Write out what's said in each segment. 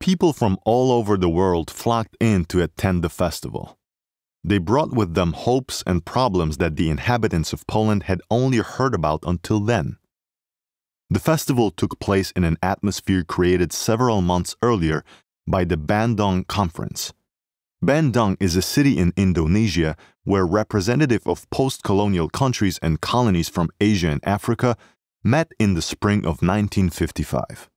People from all over the world flocked in to attend the festival. They brought with them hopes and problems that the inhabitants of Poland had only heard about until then. The festival took place in an atmosphere created several months earlier by the Bandung Conference. Bandung is a city in Indonesia where representatives of post-colonial countries and colonies from Asia and Africa met in the spring of 1955.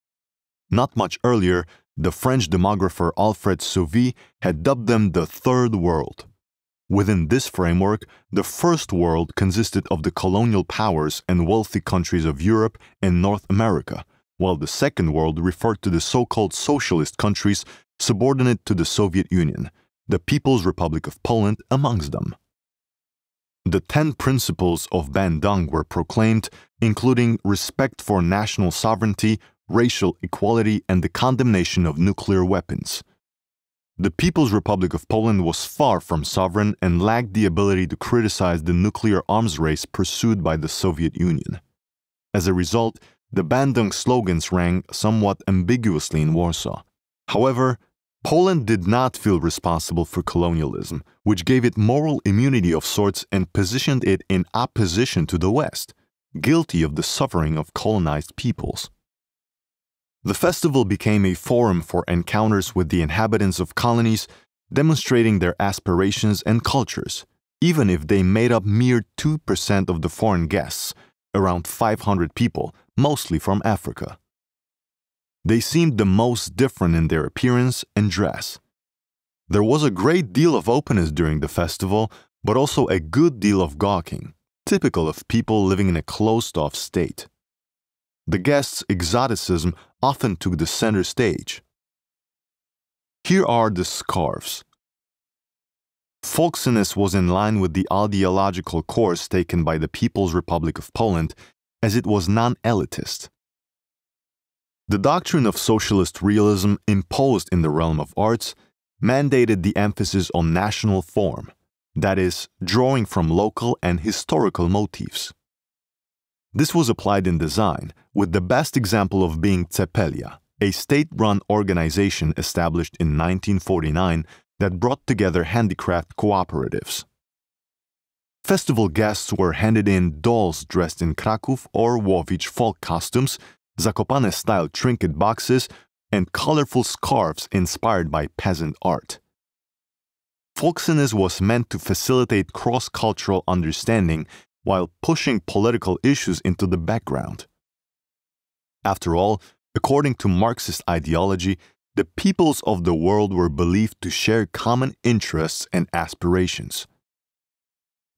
Not much earlier, the French demographer Alfred Sauvy had dubbed them the Third World. Within this framework, the First World consisted of the colonial powers and wealthy countries of Europe and North America, while the Second World referred to the so-called socialist countries subordinate to the Soviet Union, the People's Republic of Poland amongst them. The 10 principles of Bandung were proclaimed, including respect for national sovereignty, racial equality, and the condemnation of nuclear weapons. The People's Republic of Poland was far from sovereign and lacked the ability to criticize the nuclear arms race pursued by the Soviet Union. As a result, the Bandung slogans rang somewhat ambiguously in Warsaw. However, Poland did not feel responsible for colonialism, which gave it moral immunity of sorts and positioned it in opposition to the West, guilty of the suffering of colonized peoples. The festival became a forum for encounters with the inhabitants of colonies, demonstrating their aspirations and cultures, even if they made up mere 2% of the foreign guests, around 500 people, mostly from Africa. They seemed the most different in their appearance and dress. There was a great deal of openness during the festival, but also a good deal of gawking, typical of people living in a closed-off state. The guests' exoticism often took the center stage. Here are the scarves. Folksiness was in line with the ideological course taken by the People's Republic of Poland, as it was non-elitist. The doctrine of Socialist Realism imposed in the realm of arts mandated the emphasis on national form, that is, drawing from local and historical motifs. This was applied in design, with the best example of being Cepelia, a state-run organization established in 1949 that brought together handicraft cooperatives. Festival guests were handed in dolls dressed in Kraków or Łowicz folk costumes, Zakopane-style trinket boxes, and colorful scarves inspired by peasant art. Folksiness was meant to facilitate cross-cultural understanding while pushing political issues into the background. After all, according to Marxist ideology, the peoples of the world were believed to share common interests and aspirations.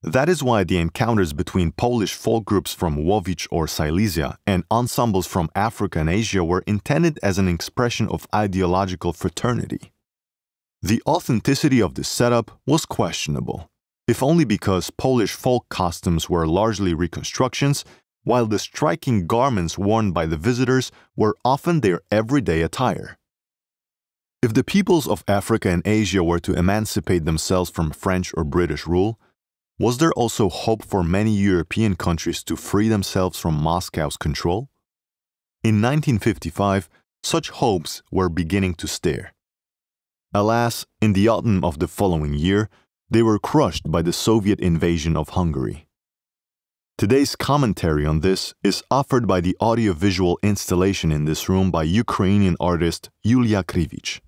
That is why the encounters between Polish folk groups from Łowicz or Silesia and ensembles from Africa and Asia were intended as an expression of ideological fraternity. The authenticity of this setup was questionable, if only because Polish folk costumes were largely reconstructions, while the striking garments worn by the visitors were often their everyday attire. If the peoples of Africa and Asia were to emancipate themselves from French or British rule, was there also hope for many European countries to free themselves from Moscow's control? In 1955, such hopes were beginning to stare. Alas, in the autumn of the following year, they were crushed by the Soviet invasion of Hungary. Today's commentary on this is offered by the audiovisual installation in this room by Ukrainian artist Yulia Krivich.